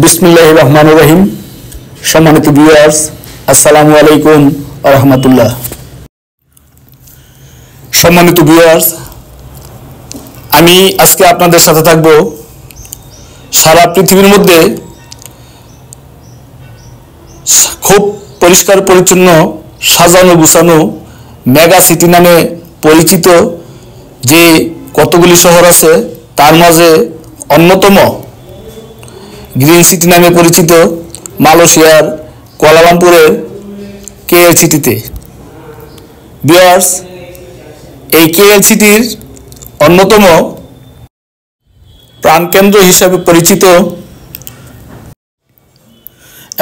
বিসমিল্লাহির রহমানির রহিম। সম্মানিত ভিউয়ার্স, আসসালামু আলাইকুম ওয়া রাহমাতুল্লাহ। সম্মানিত ভিউয়ার্স, আমি আজকে আপনাদের সাথে থাকব সারা পৃথিবীর মধ্যে খুব পরিষ্কার পরিচ্ছন্ন সাজানো গুছানো মেগা সিটি নামে পরিচিত যে কতগুলি শহর আছে তার মাঝে অন্যতম গ্রিন সিটি নামে পরিচিত মালয়েশিয়ার কুয়ালালামপুরের কেএল সিটিতে। ভিউয়ার্স, এই কেএল সিটির অন্যতম প্রাণকেন্দ্র হিসাবে পরিচিত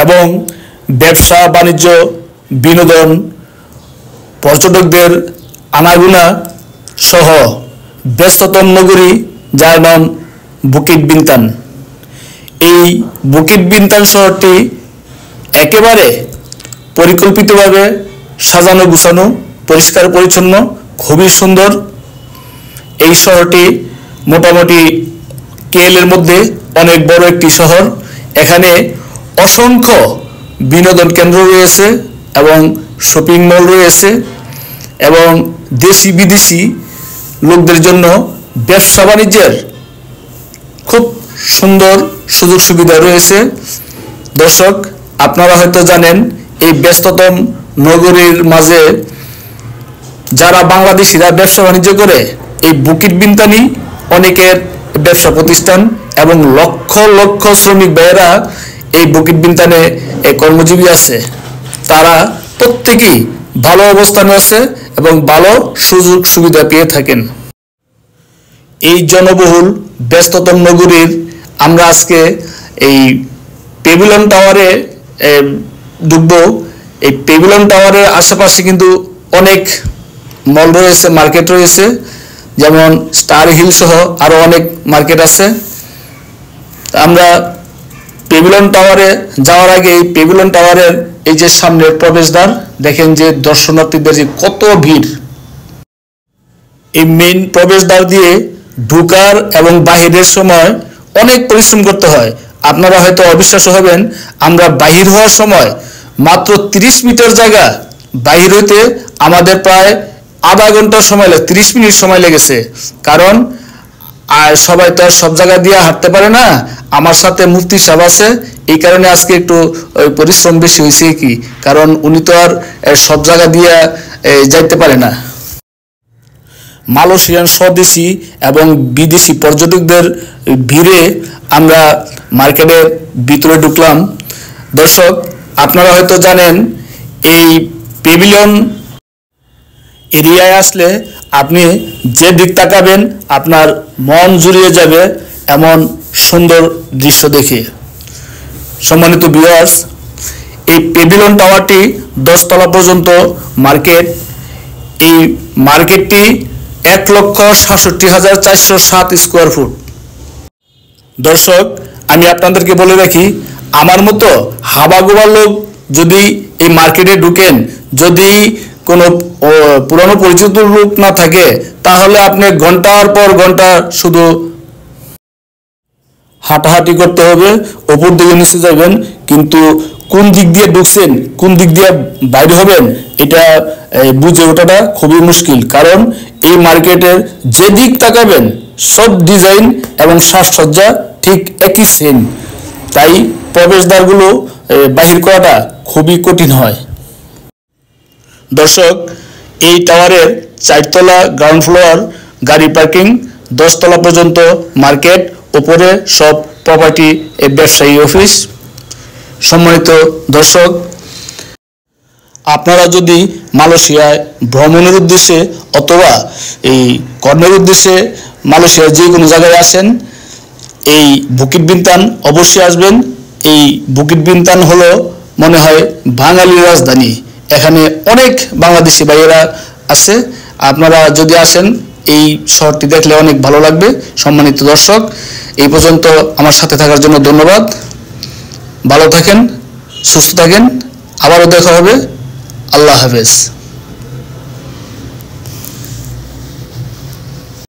এবং ব্যবসা বাণিজ্য বিনোদন পর্যটকদের আনাগোনা সহ ব্যস্ততম নগরী যার নাম বুকিট বিনতান। এই বুকিট বিনতান শহরটি একেবারে পরিকল্পিতভাবে সাজানো গুছানো পরিষ্কার পরিচ্ছন্ন খুবই সুন্দর। এই শহরটি মোটামুটি কেএলের মধ্যে অনেক বড় একটি শহর। এখানে অসংখ্য বিনোদন কেন্দ্র রয়েছে এবং শপিং মল রয়েছে এবং দেশি বিদেশি লোকদের জন্য ব্যবসা বাণিজ্যের খুব সুন্দর সুযোগ সুবিধা রয়েছে। দর্শক, আপনারা হয়তো জানেন এই ব্যস্ততম নগরীর মাঝে যারা বাংলাদেশিরা ব্যবসা বাণিজ্য করে এই বুকিট বিনতানই অনেকের ব্যবসা প্রতিষ্ঠান এবং লক্ষ লক্ষ শ্রমিক ভাইয়েরা এই বুকিট বিনতানে কর্মজীবী আছে। তারা প্রত্যেকেই ভালো অবস্থানে আছে এবং ভালো সুযোগ সুবিধা পেয়ে থাকেন। এই জনবহুল ব্যস্ততম নগরীর আমরা আজকে এই পেভিলিয়ন টাওয়ারে ঢুকবো। এই পেভিলিয়ন টাওয়ারের আশেপাশে কিন্তু অনেক মল রয়েছে, মার্কেট রয়েছে, যেমন স্টার হিল সহ আরো অনেক মার্কেট আছে। আমরা পেভিলিয়ন টাওয়ারে যাওয়ার আগে এই পেভিলিয়ন টাওয়ারের এই যে সামনের প্রবেশদ্বার দেখেন যে দর্শনার্থীদের যে কত ভিড়। এই মেইন প্রবেশদ্বার দিয়ে ঢোকার এবং বাহিরের সময় অনেক পরিশ্রম করতে হয়। আপনারা হয়তো অবিশ্বাস হবেন, আমরা বাহির হওয়ার সময় মাত্র 30 মিটার জায়গা বাহির হইতে আমাদের প্রায় আধা ঘন্টা সময় লাগে, 30 মিনিট সময় লেগেছে। কারণ আর সবাই তো আর সব জায়গা দিয়ে হাঁটতে পারে না। আমার সাথে মুফতি সাহেব আছে, এই কারণে আজকে একটু পরিশ্রম বেশি হয়েছে কি, কারণ উনি তো আর সব জায়গা দিয়ে যাইতে পারে না। মালয়েশিয়ান স্বদেশি এবং বিদেশি পর্যটকদের ভিড়ে আমরা মার্কেটের ভিতরে ঢুকলাম। দর্শক, আপনারা হয়তো জানেন এই পেভিলিয়ন এরিয়ায় আসলে আপনি যে দিক তাকাবেন আপনার মন জুড়িয়ে যাবে এমন সুন্দর দৃশ্য দেখে। সম্মানিত ভিউয়ার্স, এই পেভিলিয়ন টাওয়ারটি 10 তলা পর্যন্ত মার্কেট। এই মার্কেটটি 1,67,407 স্কোয়ার ফুট। দর্শক, আমি আপনাদেরকে বলে রাখি, আমার মতো হাবাগোবা লোক যদি এই মার্কেটে ঢুকেন, যদি কোনো পুরানো পরিচিত লোক না থাকে, তাহলে আপনি ঘন্টার পর ঘন্টা শুধু হাঁটাহাঁটি করতে হবে, ওপর দিকে নিচে যাবেন, কিন্তু কোন দিক দিয়ে ঢুকছেন কোন দিক দিয়ে বাইরে হবেন এটা বুঝে ওঠাটা খুবই মুশকিল। কারণ এই মার্কেটের যে দিক তাকাবেন সব ডিজাইন এবং সাজসজ্জা ঠিক একই সেম, তাই প্রবেশদ্বারগুলো বাহির করাটা খুবই কঠিন হয়। দর্শক, এই টাওয়ারের 4 তলা গ্রাউন্ড ফ্লোর গাড়ি পার্কিং, 10 তলা পর্যন্ত মার্কেট, উপরে সব প্রপার্টি ব্যবসায়ী অফিস। সম্মানিত দর্শক, আপনারা যদি মালয়েশিয়ায় ভ্রমণের উদ্দেশ্যে অথবা এই কর্মের উদ্দেশ্যে মালয়েশিয়ার যে কোনো জায়গায় আসেন, এই বুকিট বিনতান অবশ্যই আসবেন। এই বুকিট বিনতান হলো মনে হয় বাঙালির রাজধানী। এখানে অনেক বাংলাদেশি ভাইয়েরা আছে। আপনারা যদি আসেন এই শহরটি দেখলে অনেক ভালো লাগবে। সম্মানিত দর্শক, এই পর্যন্ত আমার সাথে থাকার জন্য ধন্যবাদ। ভালো থাকেন, সুস্থ থাকেন, আবারও দেখা হবে। আল্লাহ হাফেজ।